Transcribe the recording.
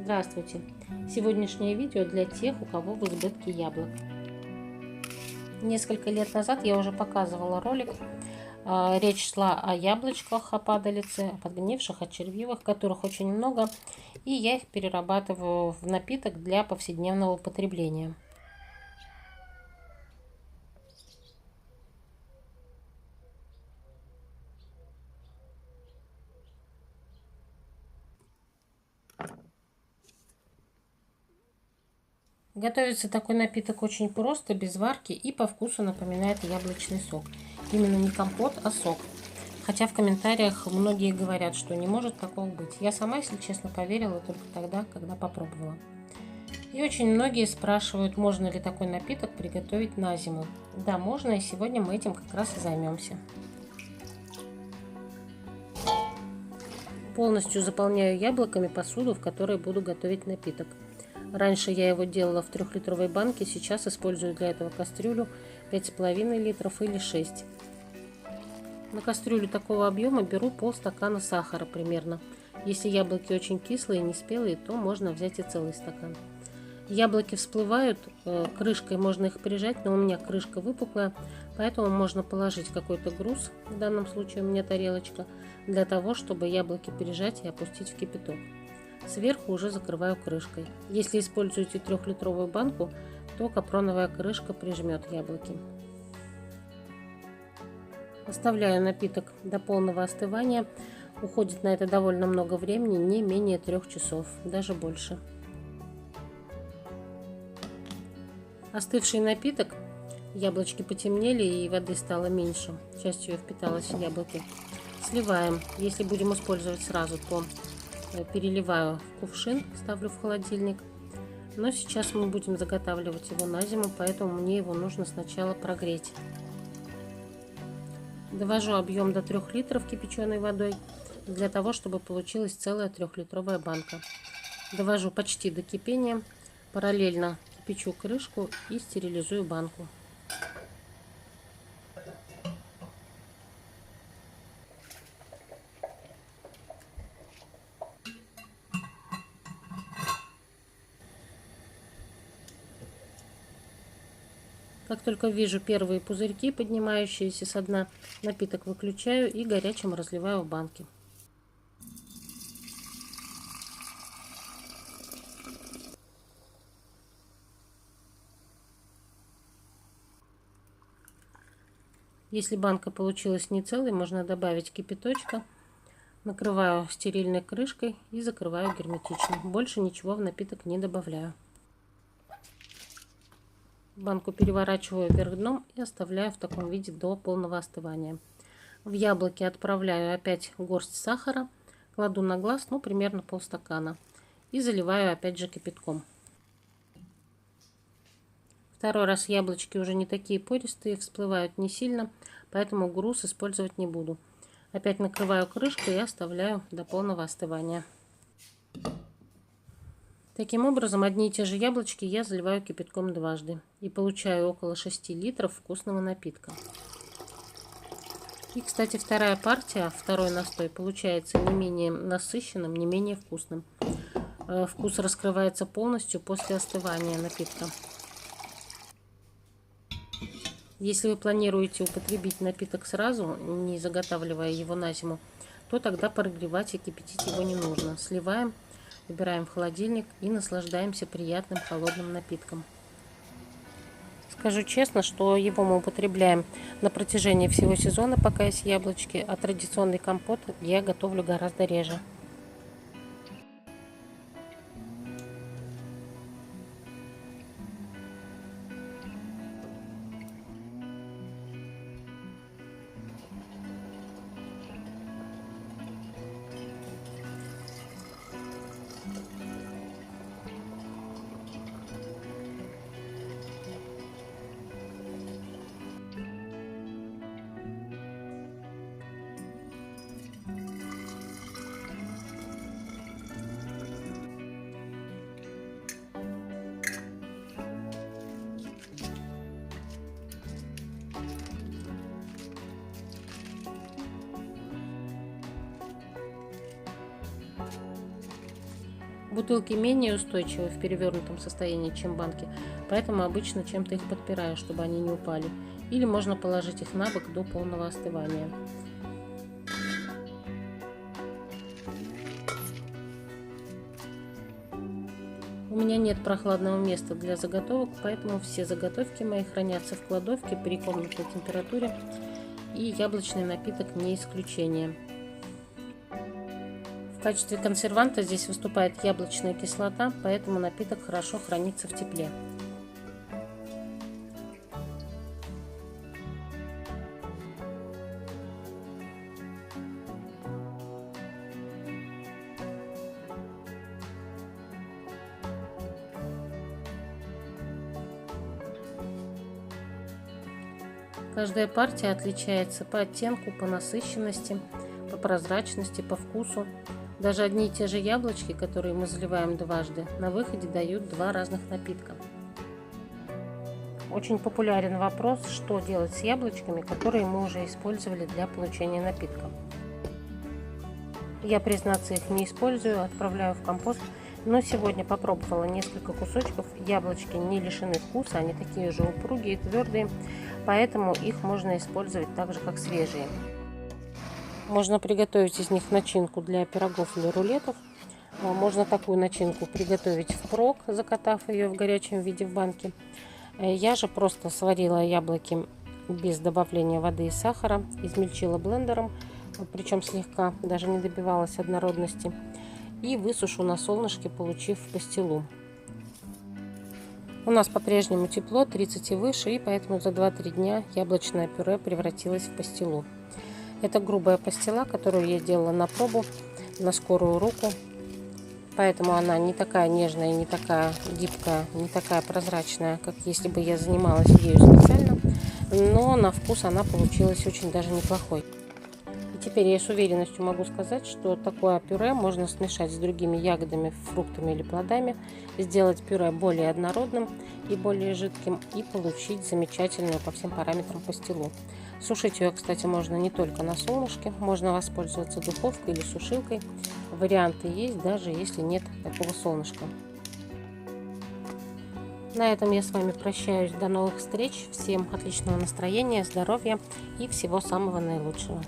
Здравствуйте! Сегодняшнее видео для тех, у кого в избытке яблок. Несколько лет назад я уже показывала ролик. Речь шла о яблочках, о падалице, о подгнивших, о червивых, которых очень много. И я их перерабатываю в напиток для повседневного употребления. Готовится такой напиток очень просто, без варки, и по вкусу напоминает яблочный сок. Именно не компот, а сок. Хотя в комментариях многие говорят, что не может такого быть. Я сама, если честно, поверила только тогда, когда попробовала. И очень многие спрашивают, можно ли такой напиток приготовить на зиму. Да, можно, и сегодня мы этим как раз и займемся. Полностью заполняю яблоками посуду, в которой буду готовить напиток. Раньше я его делала в 3-литровой банке, сейчас использую для этого кастрюлю 5,5 литров или 6. На кастрюлю такого объема беру полстакана сахара примерно. Если яблоки очень кислые и не спелые, то можно взять и целый стакан. Яблоки всплывают, крышкой можно их прижать, но у меня крышка выпуклая, поэтому можно положить какой-то груз, в данном случае у меня тарелочка, для того, чтобы яблоки пережать и опустить в кипяток. Сверху уже закрываю крышкой. Если используете 3-литровую банку, то капроновая крышка прижмет яблоки. Оставляю напиток до полного остывания. Уходит на это довольно много времени, не менее 3 часов, даже больше. Остывший напиток, яблочки потемнели и воды стало меньше, часть ее впиталась в яблоки. Сливаем. Если будем использовать сразу, то переливаю в кувшин, ставлю в холодильник. Но сейчас мы будем заготавливать его на зиму, поэтому мне его нужно сначала прогреть. Довожу объем до 3 литров кипяченой водой, для того, чтобы получилась целая 3-литровая банка. Довожу почти до кипения, параллельно кипячу крышку и стерилизую банку. Как только вижу первые пузырьки, поднимающиеся со дна, напиток выключаю и горячим разливаю в банки. Если банка получилась не целой, можно добавить кипяточка. Накрываю стерильной крышкой и закрываю герметично. Больше ничего в напиток не добавляю. Банку переворачиваю вверх дном и оставляю в таком виде до полного остывания. В яблоки отправляю опять горсть сахара, кладу на глаз, примерно полстакана, и заливаю опять же кипятком. Второй раз яблочки уже не такие пористые, всплывают не сильно, поэтому груз использовать не буду. Опять накрываю крышкой и оставляю до полного остывания. Таким образом, одни и те же яблочки я заливаю кипятком дважды и получаю около 6 литров вкусного напитка. И, кстати, вторая партия, второй настой, получается не менее насыщенным, не менее вкусным. Вкус раскрывается полностью после остывания напитка. Если вы планируете употребить напиток сразу, не заготавливая его на зиму, то тогда прогревать и кипятить его не нужно. Сливаем, убираем в холодильник и наслаждаемся приятным холодным напитком. Скажу честно, что его мы употребляем на протяжении всего сезона, пока есть яблочки, а традиционный компот я готовлю гораздо реже. Бутылки менее устойчивы в перевернутом состоянии, чем банки, поэтому обычно чем-то их подпираю, чтобы они не упали. Или можно положить их на бок до полного остывания. У меня нет прохладного места для заготовок, поэтому все заготовки мои хранятся в кладовке при комнатной температуре, и яблочный напиток не исключение. В качестве консерванта здесь выступает яблочная кислота, поэтому напиток хорошо хранится в тепле. Каждая партия отличается по оттенку, по насыщенности, по прозрачности, по вкусу. Даже одни и те же яблочки, которые мы заливаем дважды, на выходе дают два разных напитка. Очень популярен вопрос, что делать с яблочками, которые мы уже использовали для получения напитка. Я, признаться, их не использую, отправляю в компост, но сегодня попробовала несколько кусочков. Яблочки не лишены вкуса, они такие же упругие, твердые, поэтому их можно использовать так же, как свежие. Можно приготовить из них начинку для пирогов или рулетов. Можно такую начинку приготовить впрок, закатав ее в горячем виде в банке. Я же просто сварила яблоки без добавления воды и сахара, измельчила блендером, причем слегка, даже не добивалась однородности, и высушу на солнышке, получив пастилу. У нас по-прежнему тепло, 30 и выше, и поэтому за 2-3 дня яблочное пюре превратилось в пастилу. Это грубая пастила, которую я делала на пробу, на скорую руку. Поэтому она не такая нежная, не такая гибкая, не такая прозрачная, как если бы я занималась ею специально. Но на вкус она получилась очень даже неплохой. И теперь я с уверенностью могу сказать, что такое пюре можно смешать с другими ягодами, фруктами или плодами, сделать пюре более однородным и более жидким и получить замечательную по всем параметрам пастилу. Сушить ее, кстати, можно не только на солнышке, можно воспользоваться духовкой или сушилкой. Варианты есть, даже если нет такого солнышка. На этом я с вами прощаюсь. До новых встреч. Всем отличного настроения, здоровья и всего самого наилучшего.